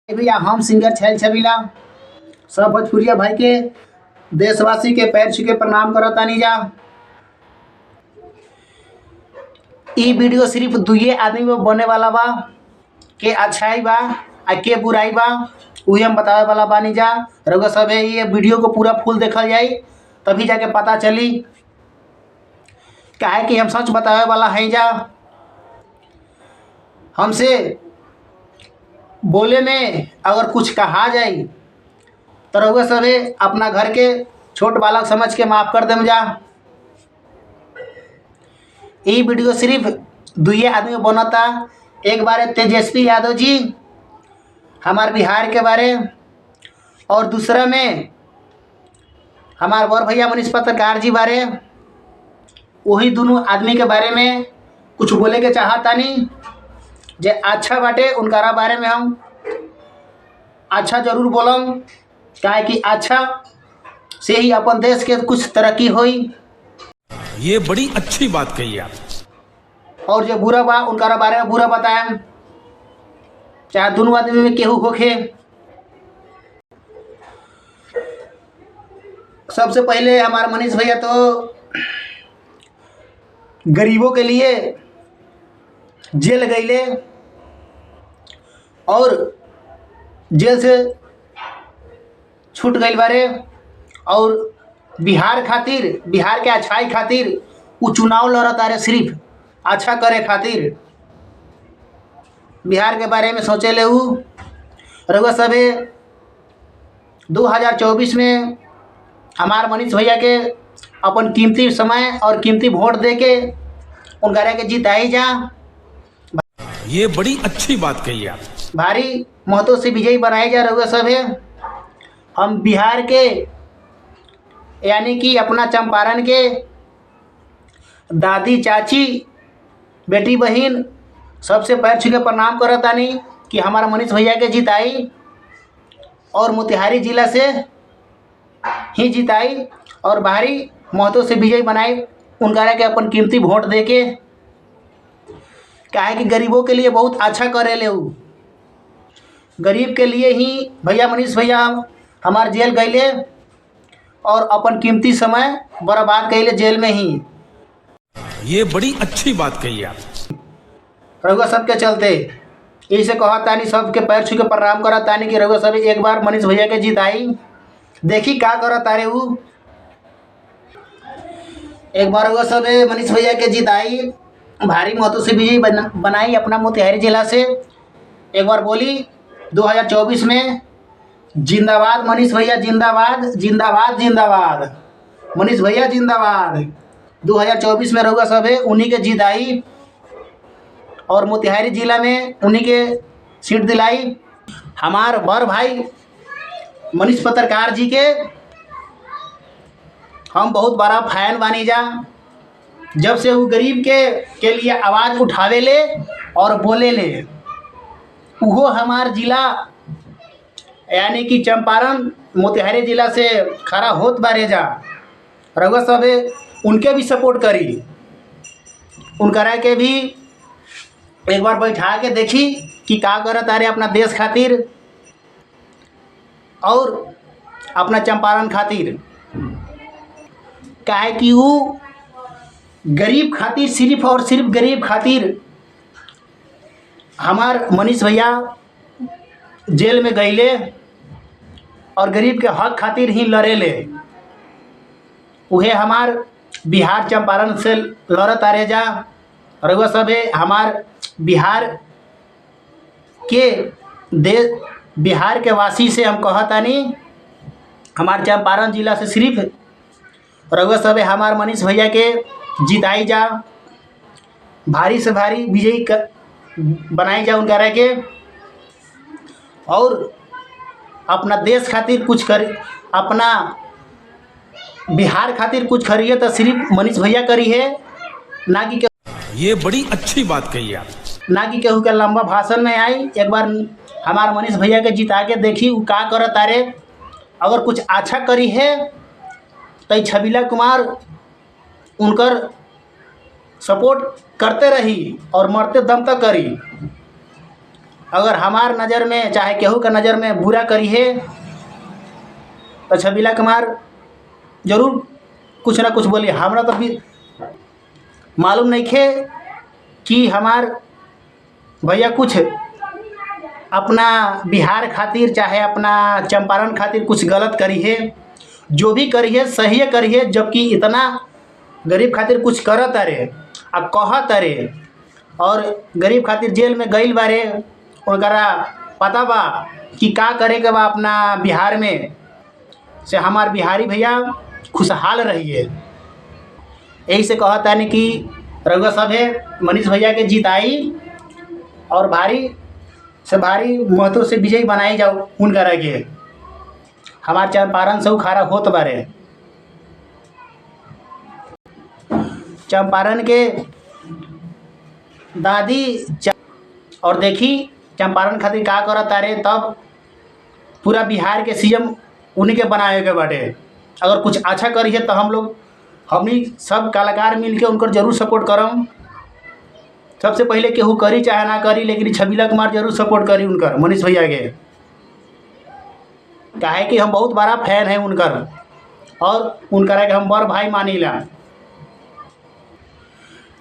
भैया हम सिंगर छैल छबीला सब भोजपुरिया भाई के देशवासी के पैर छू के प्रणाम करतानी जा। ई वीडियो सिर्फ दुए आदमी में बने वाला बा के अच्छाई बा आ के बुराई बा उहे हम बतावे वाला बानी जा। रउआ सब ये वीडियो को पूरा फुल देखल जाई तभी जाके पता चली काहे कि हम सच बतावे वाला है जा। हमसे बोले में अगर कुछ कहा जाए तो रउआ सभे अपना घर के छोट बालक समझ के माफ़ कर देम जा। ये वीडियो सिर्फ दुए आदमी बनता। एक बारे तेजस्वी यादव जी हमार बिहार के बारे और दूसरा में हमार बड़ भैया मनीष पत्रकार जी बारे। वही दोनों आदमी के बारे में कुछ बोले के चाहतानी जे अच्छा बाटे उनकारा बारे में हम अच्छा जरूर बोलम काहे कि अच्छा से ही अपन देश के कुछ तरक्की होई। ये बड़ी अच्छी बात कही आप। और जो बुरा बा उनकारा बारे में बुरा बताएं चाहे दोनों आदमी में केहू होखे। सबसे पहले हमारा मनीष भैया तो गरीबों के लिए जेल गईले और जेल से छूट गई बारे और बिहार खातिर बिहार के अच्छाई खातिर वो चुनाव लड़ता रहे सिर्फ अच्छा करे खातिर। बिहार के बारे में सोचे ले रउआ सभे 2024 में हमार मनीष भैया के अपन कीमती समय और कीमती वोट दे के उनका के जिताई जा। ये बड़ी अच्छी बात कही आप। भारी मतों से विजयी बनाए जा रउआ सभे। हम बिहार के यानी कि अपना चंपारण के दादी चाची बेटी बहन सबसे पैर छू के प्रणाम करतानी कि हमारा मनीष भैया के जिताई और मोतिहारी जिला से ही जिताई और भारी मतों से विजयी बनाई उनका के अपन कीमती वोट दे के। काहे कि गरीबों के लिए बहुत अच्छा करे ले गरीब के लिए ही भैया मनीष भैया हमार जेल गईले और अपन कीमती समय बर्बाद कैले जेल में ही। ये बड़ी अच्छी बात कही आप। रउआ सबके चलते यही से कहतानी सबके पैर छू के प्रणाम करतानी कि रउआ सब एक बार मनीष भैया के जिताई देखी का करता रे उ। एक बार रउआ सब मनीष भैया के जिताई भारी मतों से विजयी बनाई अपना मोतिहारी जिला से। एक बार बोली 2024 में जिंदाबाद मनीष भैया जिंदाबाद जिंदाबाद जिंदाबाद मनीष भैया जिंदाबाद। 2024 में रउआ सब उन्हीं के जिताई और मोतिहारी जिला में उन्हीं के सीट दिलाई। हमार बड़ भाई मनीष पत्रकार जी के हम बहुत बड़ा फैन बानी जा। जब से वो गरीब के लिए आवाज़ उठावे ले और बोले ले वो हमार जिला यानी कि चंपारण मोतिहारी जिला से खड़ा होत बारे जा। रउआ सब उनके भी सपोर्ट करी उनकरा के भी एक बार बैठा के देखी कि का करत अरे अपना देश खातिर और अपना चंपारण खातिर। काहे कि वो गरीब खातिर सिर्फ और सिर्फ गरीब खातिर हमार मनीष भैया जेल में गईले और गरीब के हक खातिर ही लड़े ले। उहे हमार बिहार चंपारण से लड़त आ रहे जा। रउआ सभे हमार बिहार के बिहार के वासी से हम कहतानी हमार चंपारण जिला से सिर्फ रउआ सभे हमार मनीष भैया के जिताई जा भारी से भारी विजयी बनाई जा उनका रह के और अपना देश खातिर कुछ कर अपना बिहार खातिर कुछ करिए तो सिर्फ मनीष भैया करी है ना कि ये बड़ी अच्छी बात कही आप। ना कि केहू के लंबा भाषण में आई। एक बार हमार मनीष भैया के जिता के देखी वो का करत तारे अगर कुछ अच्छा करी है तो छबीला कुमार उनकर सपोर्ट करते रही और मरते दम तक करी। अगर हमार नज़र में चाहे केहू का नज़र में बुरा करी है तो छबीला कुमार जरूर कुछ ना कुछ बोली। हमरा तो भी मालूम नहीं खे कि हमार भैया कुछ अपना बिहार खातिर चाहे अपना चंपारण खातिर कुछ गलत करी है। जो भी करी है सही है करी है, जबकि इतना गरीब खातिर कुछ करत अरे आ कहत अरे और गरीब खातिर जेल में गइल बारे। उनकरा पता बा कि का करे के बा अपना बिहार में से हमार बिहारी भैया खुशहाल रहिए। यही से कहता है कि रउआ सब है मनीष भैया के जिताई और भारी से भारी मतों से विजयी बनाई जाओ उनकरा के। हमार चंपारण से खारा होत बारे। चंपारण के दादी और देखी चंपारण खातिर का करत तारे, तब पूरा बिहार के सीएम उन्हीं के बनाए के बाटे। अगर कुछ अच्छा करी है तो हमनी सब कलाकार मिल के उनकर जरूर सपोर्ट करम। सबसे पहले केहू करी चाहे ना करी, लेकिन छबीला कुमार जरूर सपोर्ट करी उनकर मनीष भैया के। काहे कि हम बहुत बड़ा फैन है उनकर और उनकरा के हम बड़ भाई मानीला।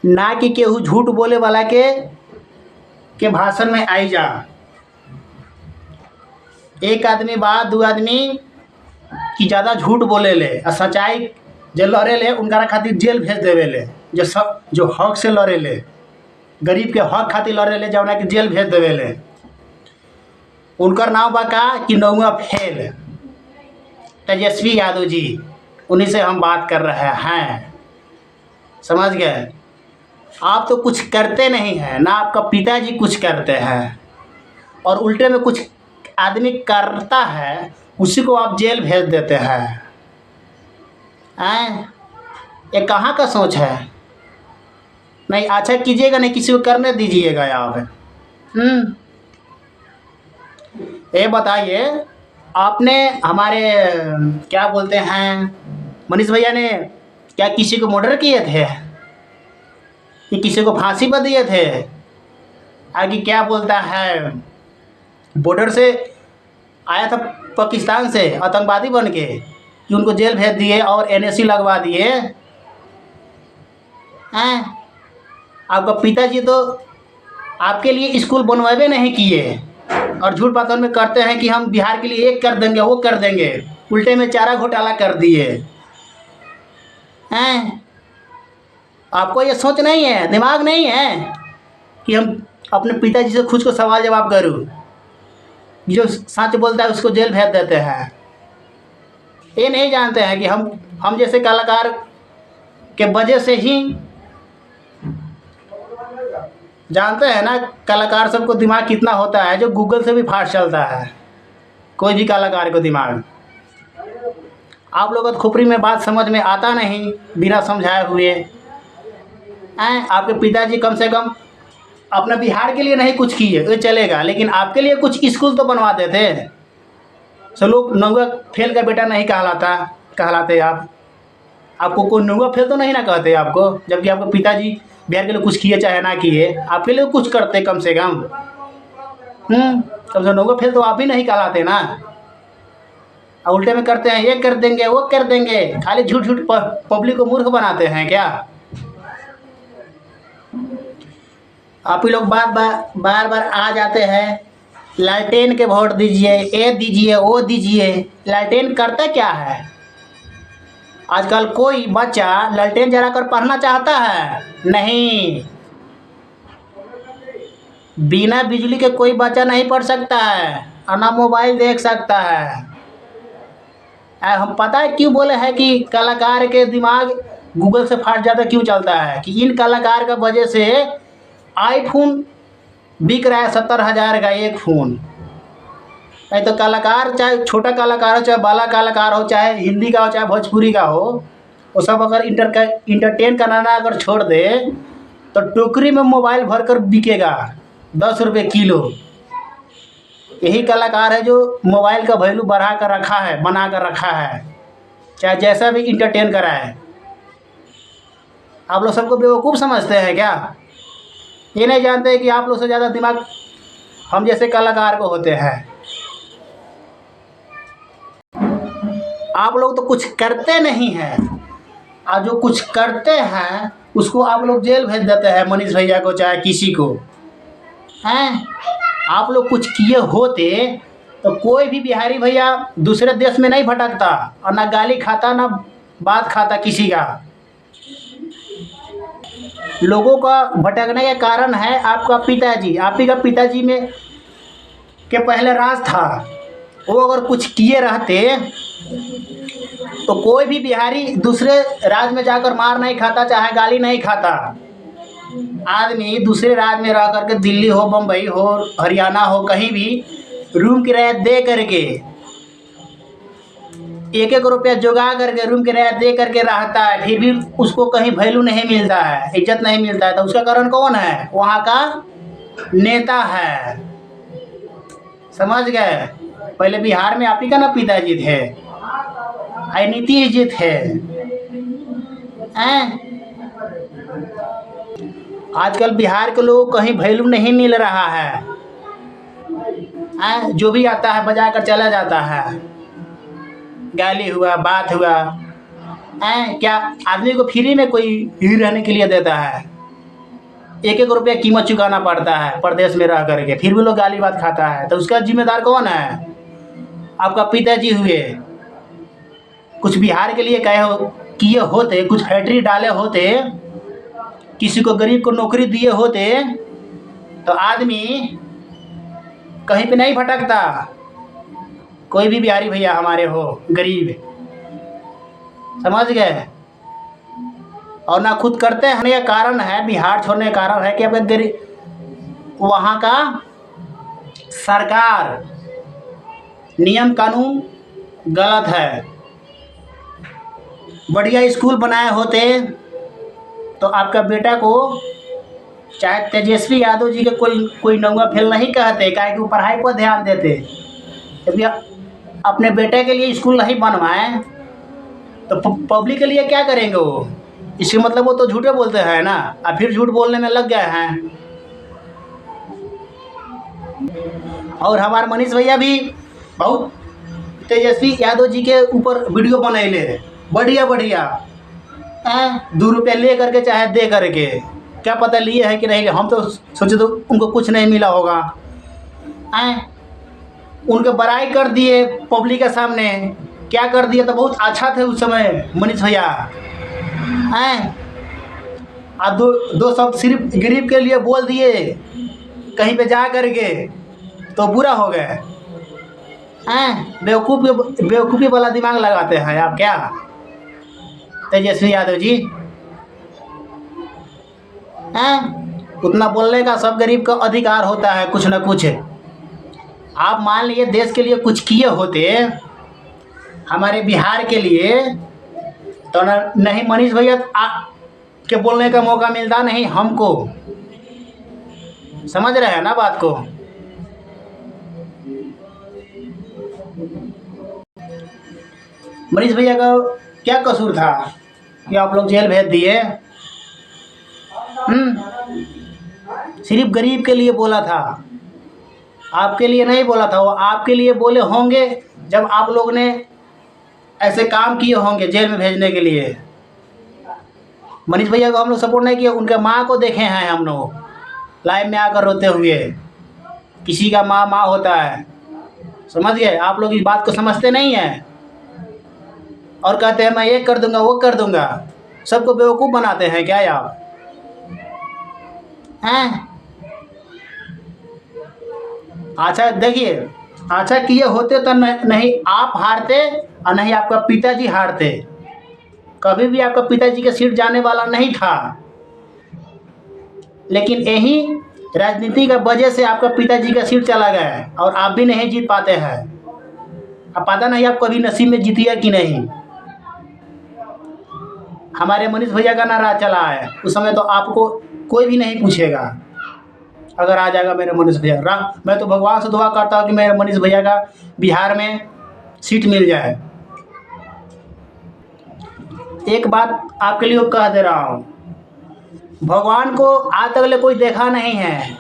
ना कि केहू झूठ बोले वाला के भाषण में आई जा। एक आदमी बा दू आदमी कि ज़्यादा झूठ बोले ले और सच्चाई जो लड़े ले उनकरा खातिर जेल भेज देवे ले। जो हक से लड़े ले, गरीब के हक खातिर लड़े ले, जौना कि जेल भेज देवे ले। उनकर नाम बा का कि नौवा फेल तेजस्वी यादव जी, उन्हीं से हम बात कर रहे हैं। समझ गए? आप तो कुछ करते नहीं हैं, ना आपका पिताजी कुछ करते हैं, और उल्टे में कुछ आदमी करता है उसी को आप जेल भेज देते हैं। ये कहाँ का सोच है? नहीं अच्छा कीजिएगा, नहीं किसी को करने दीजिएगा आप। ये बताइए, आपने हमारे क्या बोलते हैं मनीष भैया ने क्या किसी को मर्डर किए थे कि किसी को फांसी पर दिए थे? आगे क्या बोलता है, बॉर्डर से आया था पाकिस्तान से आतंकवादी बन के कि उनको जेल भेज दिए और एनएससी लगवा दिए हैं? आपका पिताजी तो आपके लिए स्कूल बनवावे नहीं किए और झूठ बातों में करते हैं कि हम बिहार के लिए एक कर देंगे वो कर देंगे। उल्टे में चारा घोटाला कर दिए हैं। आपको ये सोच नहीं है, दिमाग नहीं है कि हम अपने पिताजी से खुद को सवाल जवाब करूं। जो सच बोलता है उसको जेल भेज देते हैं। ये नहीं जानते हैं कि हम जैसे कलाकार के वजह से ही जानते हैं ना, कलाकार सबको दिमाग कितना होता है, जो गूगल से भी फास्ट चलता है कोई भी कलाकार को दिमाग। आप लोगों को खोपड़ी में बात समझ में आता नहीं बिना समझाए हुए हैं। आपके पिताजी कम से कम अपना बिहार के लिए नहीं कुछ किए तो चलेगा, लेकिन आपके लिए कुछ स्कूल तो बनवा देते। सब लोग नौवा फेल का बेटा नहीं कहलाते आपको कोई नौवा फेल तो नहीं ना कहते आपको, जबकि आपके पिताजी बिहार के लिए कुछ किए चाहे ना किए, आपके लिए कुछ करते कम से कम। कम से नौवा फेल तो आप भी नहीं कहलाते ना। और उल्टे में करते हैं, ये कर देंगे वो कर देंगे, खाली झूठ झूठ पब्लिक को मूर्ख बनाते हैं क्या? आप ही लोग बार बार आ जाते हैं, लालटेन के वोट दीजिए, ये दीजिए वो दीजिए। लालटेन करता क्या है? आजकल कोई बच्चा लालटेन जलाकर पढ़ना चाहता है? नहीं, बिना बिजली के कोई बच्चा नहीं पढ़ सकता है और ना मोबाइल देख सकता है। हम पता है क्यों बोले हैं कि कलाकार के दिमाग गूगल से फाट जाता क्यों चलता है, कि इन कलाकार का वजह से आईफोन बिक रहा है 70,000 का एक फ़ोन। नहीं तो कलाकार, चाहे छोटा कलाकार हो चाहे बड़ा कलाकार हो, चाहे हिंदी का हो चाहे भोजपुरी का हो, वो सब अगर इंटरटेन कराना अगर छोड़ दे तो टोकरी में मोबाइल भर कर बिकेगा 10 रुपये किलो। यही कलाकार है जो मोबाइल का वैल्यू बना कर रखा है, चाहे जैसा भी इंटरटेन कराए। आप लोग सबको बेवकूफ़ समझते हैं क्या? ये नहीं जानते कि आप लोग से ज़्यादा दिमाग हम जैसे कलाकार को होते हैं। आप लोग तो कुछ करते नहीं हैं, और जो कुछ करते हैं उसको आप लोग जेल भेज देते हैं, मनीष भैया को चाहे किसी को। हैं, आप लोग कुछ किए होते तो कोई भी बिहारी भैया दूसरे देश में नहीं भटकता, और ना गाली खाता ना बात खाता किसी का। लोगों का भटकने का कारण है आपका पिताजी। आप ही का पिताजी में के पहले राज था, वो अगर कुछ किए रहते तो कोई भी बिहारी दूसरे राज्य में जाकर मार नहीं खाता, चाहे गाली नहीं खाता। आदमी दूसरे राज्य में रह करके, दिल्ली हो, बम्बई हो, हरियाणा हो, कहीं भी रूम किराया दे करके, 1-1 रुपया जुगा करके रूम किराया दे करके रहता है, फिर भी उसको कहीं वैल्यू नहीं मिलता है, इज्जत नहीं मिलता है। तो उसका कारण कौन है? वहाँ का नेता है। समझ गए? पहले बिहार में आप ही का ना पिताजी थे, नीतीश जी थे। आजकल बिहार के लोगों को कहीं वैल्यू नहीं मिल रहा है। जो भी आता है बजा कर चला जाता है, गाली हुआ, बात हुआ। क्या आदमी को फ्री में कोई ही रहने के लिए देता है? 1-1 रुपया कीमत चुकाना पड़ता है प्रदेश में रह करके, फिर भी लोग गाली बात खाता है। तो उसका जिम्मेदार कौन है? आपका पिताजी हुए। कुछ बिहार के लिए किए होते, कुछ फैक्ट्री डाले होते, किसी को गरीब को नौकरी दिए होते, तो आदमी कहीं पे नहीं भटकता। कोई भी बिहारी भैया हमारे हो गरीब, समझ गए? और ना खुद करते हैं। ये कारण है, बिहार छोड़ने का कारण है कि आपका गरीब, वहाँ का सरकार नियम कानून गलत है। बढ़िया स्कूल बनाए होते तो आपका बेटा को, चाहे तेजस्वी यादव जी के कोई नौवा फेल नहीं कहते, काहे कि वो पढ़ाई पर ध्यान देते। जब अपने बेटे के लिए स्कूल नहीं बनवाए तो पब्लिक के लिए क्या करेंगे वो? इसके मतलब वो तो झूठे बोलते हैं ना, और फिर झूठ बोलने में लग गए हैं। और हमारे मनीष भैया भी बहुत तेजस्वी यादव जी के ऊपर वीडियो बनैले, बढ़िया बढ़िया, 2 रुपये ले करके चाहे दे करके, क्या पता लिए है कि नहीं। हम तो सोचे तो उनको कुछ नहीं मिला होगा। उनके बड़ाई कर दिए पब्लिक के सामने, क्या कर दिया? तो बहुत अच्छा थे उस समय मनीष भैया। अब दो शब्द सिर्फ गरीब के लिए बोल दिए कहीं पे जा करके तो बुरा हो गए। बेवकूफ़ी वाला दिमाग लगाते हैं आप क्या, तेजस्वी यादव जी? उतना बोलने का सब गरीब का अधिकार होता है, कुछ ना कुछ। आप मान लीजिए देश के लिए कुछ किए होते, हमारे बिहार के लिए, तो नहीं मनीष भैया के बोलने का मौका मिलता, नहीं हमको। समझ रहे हैं ना बात को? मनीष भैया का क्या कसूर था कि आप लोग जेल भेज दिए? सिर्फ गरीब के लिए बोला था, आपके लिए नहीं बोला था। वो आपके लिए बोले होंगे जब आप लोग ने ऐसे काम किए होंगे जेल में भेजने के लिए। मनीष भैया को हम लोग सपोर्ट नहीं किया, उनके माँ को देखे हैं हम लोग लाइव में आकर रोते हुए। किसी का माँ होता है, समझ गए? आप लोग इस बात को समझते नहीं हैं और कहते हैं मैं ये कर दूंगा, वो कर दूंगा। सबको बेवकूफ़ बनाते हैं क्या आप? अच्छा देखिए, अच्छा किए होते तो नहीं आप हारते और नहीं आपका पिताजी हारते। कभी भी आपका पिताजी का सीट जाने वाला नहीं था, लेकिन यही राजनीति का वजह से आपका पिताजी का सीट चला गया और आप भी नहीं जीत पाते हैं। अब पता नहीं आप कभी नसीब में जीतिए कि नहीं। हमारे मनीष भैया का नारा चला है, उस समय तो आपको कोई भी नहीं पूछेगा। अगर आ जाएगा मेरे मनीष भैया, मैं तो भगवान से दुआ करता हूँ कि मेरे मनीष भैया का बिहार में सीट मिल जाए। एक बात आपके लिए कह दे रहा हूँ, भगवान को आज तक कोई देखा नहीं है,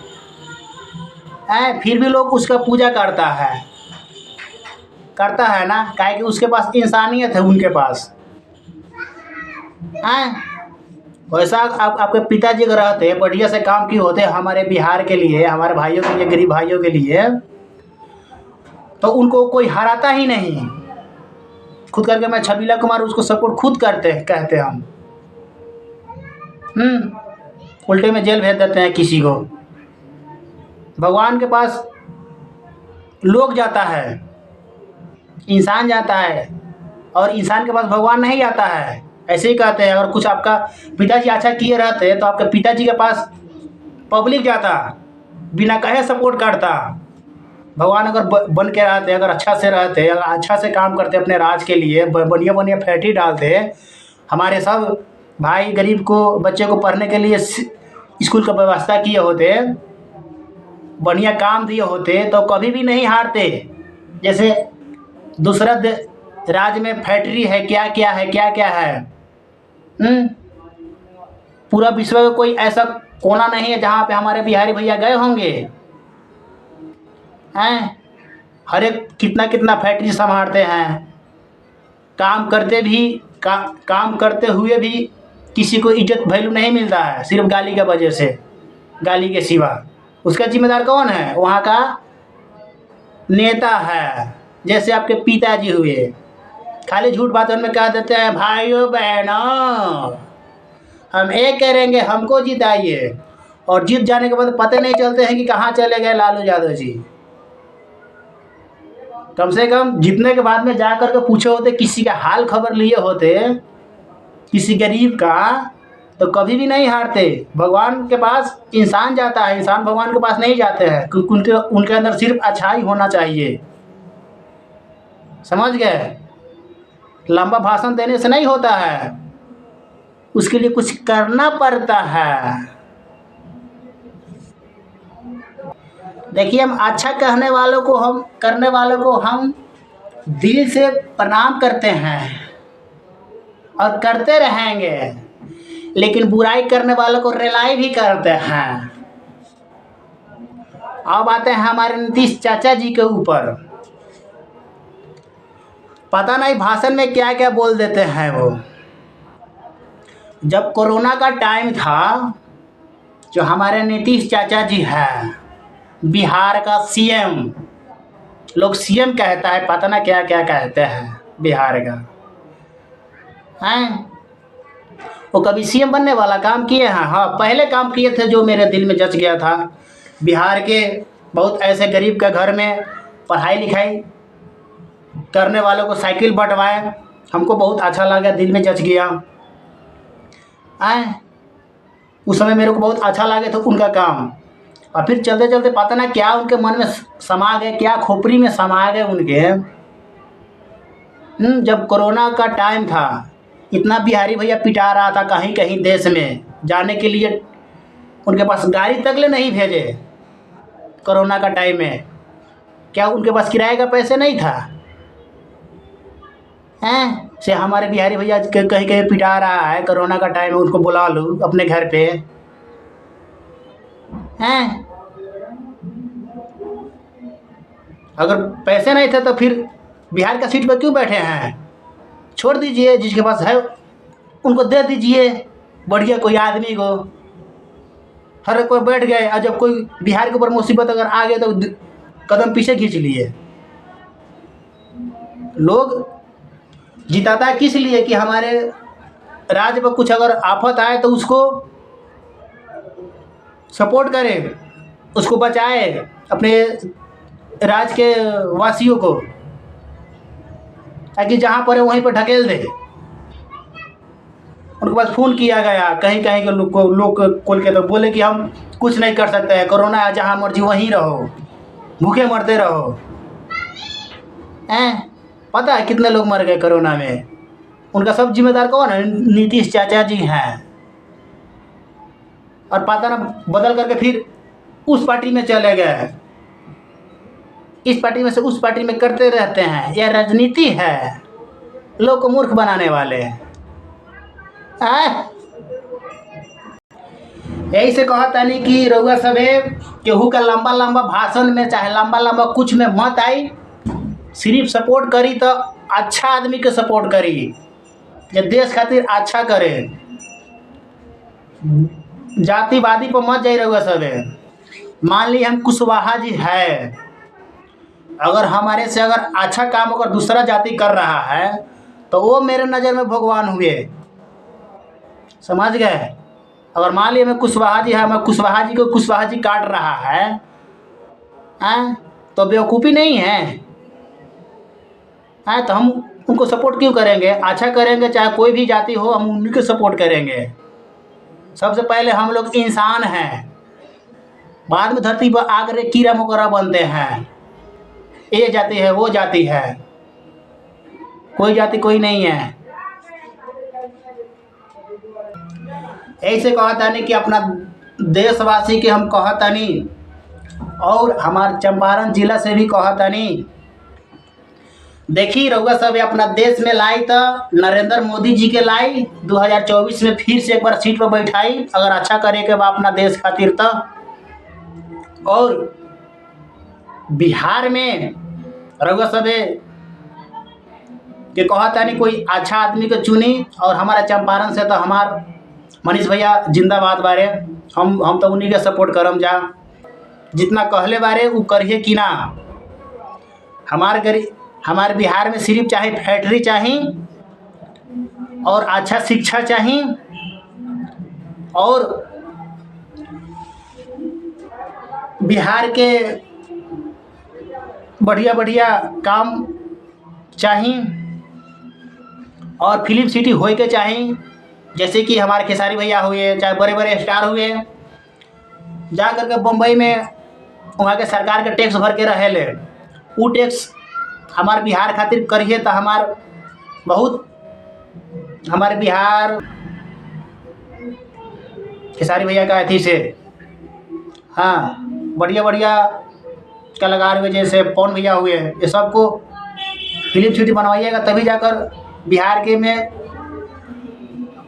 है, फिर भी लोग उसका पूजा करता है ना, काहे कि उसके पास इंसानियत है उनके पास हैं। वैसा आपके पिताजी अगर रहते बढ़िया से काम किए होते हमारे बिहार के लिए, हमारे भाइयों के लिए, गरीब भाइयों के लिए, तो उनको कोई हराता ही नहीं। खुद करके मैं छबीला कुमार उसको सपोर्ट खुद कहते हम। उल्टे में जेल भेज देते हैं किसी को। भगवान के पास लोग जाता है, इंसान जाता है, और इंसान के पास भगवान नहीं जाता है। ऐसे ही कहते हैं। अगर कुछ आपका पिताजी अच्छा किए रहते तो आपके पिताजी के पास पब्लिक जाता, बिना कहे सपोर्ट करता। भगवान अगर बन के रहते, अगर अच्छा से रहते, अगर अच्छा से काम करते अपने राज के लिए, बढ़िया बढ़िया फैक्ट्री डालते, हमारे सब भाई गरीब को, बच्चे को पढ़ने के लिए स्कूल का व्यवस्था किए होते, बढ़िया काम दिए होते, तो कभी भी नहीं हारते। जैसे दूसरा राज्य में फैक्ट्री है, क्या क्या है, क्या क्या है। पूरा विश्व में कोई ऐसा कोना नहीं है जहाँ पे हमारे बिहारी भैया गए होंगे हैं। हर एक कितना कितना फैक्ट्री संभालते हैं, काम करते हुए भी किसी को इज्जत वैल्यू नहीं मिलता है, सिर्फ गाली की वजह से, गाली के सिवा। उसका जिम्मेदार कौन है? वहाँ का नेता है। जैसे आपके पिताजी हुए, खाली झूठ बातों में कह देते हैं भाइयों बहनों हम एक करेंगे, हमको जिताइए, और जीत जाने के बाद पता नहीं चलते हैं कि कहाँ चले गए लालू यादव जी। कम से कम जीतने के बाद में जा कर के पूछे होते, किसी का हाल खबर लिए होते, किसी गरीब का, तो कभी भी नहीं हारते। भगवान के पास इंसान जाता है, इंसान भगवान के पास नहीं जाते हैं, क्योंकि उनके अंदर सिर्फ अच्छाई होना चाहिए। समझ गए? लंबा भाषण देने से नहीं होता है, उसके लिए कुछ करना पड़ता है। देखिए, हम अच्छा करने वालों को हम दिल से प्रणाम करते हैं और करते रहेंगे, लेकिन बुराई करने वालों को रिलाई भी करते हैं। अब आते हैं हमारे नीतीश चाचा जी के ऊपर। पता नहीं भाषण में क्या क्या बोल देते हैं वो। जब कोरोना का टाइम था, जो हमारे नीतीश चाचा जी हैं, बिहार का सीएम, लोग सीएम कहता है, पता ना क्या क्या कहते हैं बिहार का हैं। वो कभी सीएम बनने वाला काम किए हैं? हाँ, पहले काम किए थे जो मेरे दिल में जच गया था। बिहार के बहुत ऐसे गरीब के घर में पढ़ाई लिखाई करने वालों को साइकिल बंटवाए, हमको बहुत अच्छा लगा, दिल में जच गया। उस समय मेरे को बहुत अच्छा लगे तो उनका काम। और फिर चलते चलते पता ना क्या उनके मन में समा गए, क्या खोपड़ी में समा गए उनके। जब कोरोना का टाइम था, इतना बिहारी भैया पिटा रहा था कहीं कहीं देश में, जाने के लिए उनके पास गाड़ी तक ले नहीं भेजे कोरोना का टाइम में। क्या उनके पास किराए का पैसे नहीं था हैं? से हमारे बिहारी भैया कहीं कहीं पिटा रहा है, कोरोना का टाइम है, उनको बुला लो अपने घर पे हैं। अगर पैसे नहीं थे तो फिर बिहार का सीट पर क्यों बैठे हैं? छोड़ दीजिए, जिसके पास है उनको दे दीजिए, बढ़िया कोई आदमी को। हर कोई बैठ गए, और जब कोई बिहार के ऊपर मुसीबत अगर आ गए तो कदम पीछे खींच लिए। लोग जिताता है किस लिए? कि हमारे राज्य पर कुछ अगर आफत आए तो उसको सपोर्ट करे, उसको बचाए, अपने राज्य के वासियों को, ताकि जहाँ पर है वहीं पर ढकेल दे। उनके पास फ़ोन किया गया, कहीं कहीं के लोग खोल के तो बोले कि हम कुछ नहीं कर सकते हैं, कोरोना है, जहाँ मर्जी वहीं रहो, भूखे मरते रहो हैं। पता है कितने लोग मर गए कोरोना में? उनका सब जिम्मेदार कौन है? नीतीश चाचा जी हैं। और पता ना बदल करके फिर उस पार्टी में चले गए, इस पार्टी में से उस पार्टी में करते रहते हैं। यह राजनीति है, लोग को मूर्ख बनाने वाले हैं। यही से कहत तानी कि रउआ सभे केहू का लंबा लंबा भाषण में चाहे लंबा लंबा कुछ में मत आई, सिर्फ सपोर्ट करी तो अच्छा आदमी के सपोर्ट करी जे देश खातिर अच्छा करे। जातिवादी पर मत जाई रउआ सभे। मान ली हम कुशवाहा जी है, अगर हमारे से अगर अच्छा काम अगर दूसरा जाति कर रहा है तो वो मेरे नज़र में भगवान हुए, समझ गए। अगर मान लीजिए मैं कुशवाहा जी है, मैं कुशवाहा जी को कुशवाहा जी काट रहा है तो बेवकूफ़ी नहीं है तो हम उनको सपोर्ट क्यों करेंगे? अच्छा करेंगे, चाहे कोई भी जाति हो हम उन्हीं को सपोर्ट करेंगे। सबसे पहले हम लोग इंसान हैं, बाद में धरती पर आकर कीड़ा मकोड़ा बनते हैं। ये जाति है वो जाति है, कोई जाति कोई नहीं है। ऐसे कहतानी कि अपना देशवासी के हम कहतानी और हमारे चंपारण जिला से भी कहतानी। देखी रउआ सब अपना देश में लाई तो नरेंद्र मोदी जी के लाई 2024 में फिर से एक बार सीट पर बैठाई, अगर अच्छा करे के बा अपना देश खातिर तो। और बिहार में रउआ सबे के कहतानी कोई अच्छा आदमी को चुनी, और हमारा चंपारण से तो हमार मनीष भैया जिंदाबाद बारे, हम तो उन्हीं के सपोर्ट करम जा। जितना कहले बारे वो करिए कि ना। हमारे बिहार में सिर्फ चाहे फैक्ट्री चाहिए और अच्छा शिक्षा चाहिए और बिहार के बढ़िया बढ़िया काम चाहिए और फिल्म सिटी होए के चाहिए। जैसे कि हमारे खेसारी भैया हुए, चाहे बड़े बड़े स्टार हुए, जा करके बम्बई में वहाँ के सरकार के टैक्स भर के रहे ले, वो टैक्स हमारे बिहार खातिर करिए तो हमारे बिहार खेसारी भैया का अथी से बढ़िया बढ़िया कलाकार हुए, जैसे पवन भैया हुए, ये सबको फिल्म सिटी बनवाइएगा तभी जाकर बिहार के में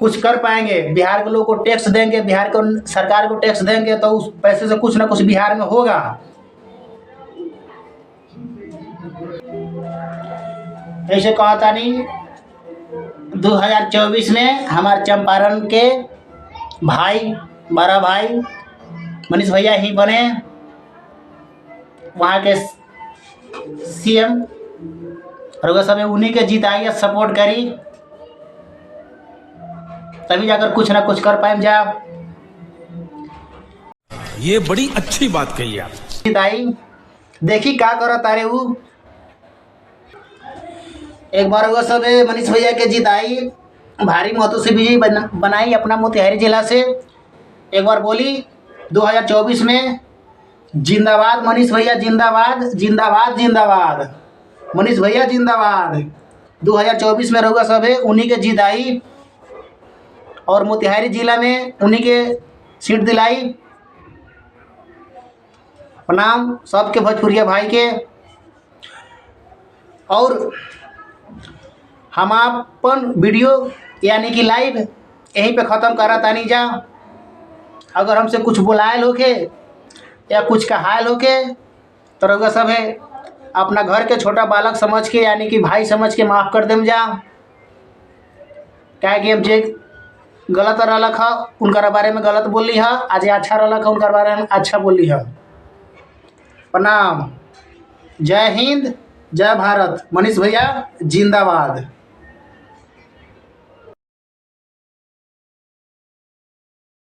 कुछ कर पाएंगे। बिहार के लोग को टैक्स देंगे, बिहार को सरकार को टैक्स देंगे तो उस पैसे से कुछ ना कुछ बिहार में होगा। ऐसे कहतानी 2024 में हमारे चंपारण के भाई, बड़ा भाई मनीष भैया ही बने वहाँ के सीएम। और सब उन्हीं के जीताइए, सपोर्ट करी तभी जाकर कुछ ना कुछ कर पाए जा। ये बड़ी अच्छी बात कही आप। जीताई देखी का करो तारे वो एक बार वो सब मनीष भैया के जीताई, भारी मतों से विजयी बनाई अपना मोतिहारी जिला से। एक बार बोली 2024 में जिंदाबाद मनीष भैया, जिंदाबाद जिंदाबाद जिंदाबाद मनीष भैया जिंदाबाद। 2024 में रहुआ सब उन्हीं के जीताई और मोतिहारी जिला में उन्हीं के सीट दिलाई। प्रणाम सबके भोजपुरिया भाई के। और हम अपन वीडियो यानी कि लाइव यहीं पे ख़त्म करा तानी जा। अगर हमसे कुछ बुलायल होके या कुछ कहायल होके तो रउआ सब है अपना घर के छोटा बालक समझ के यानी कि भाई समझ के माफ़ कर देम जा। क्या कि हम जे गलत रहा उनका बारे में गलत बोली है, आज अच्छा रहा उनका बारे में अच्छा बोली है। प्रणाम, जय हिंद, जय भारत, मनीष भैया जिंदाबाद।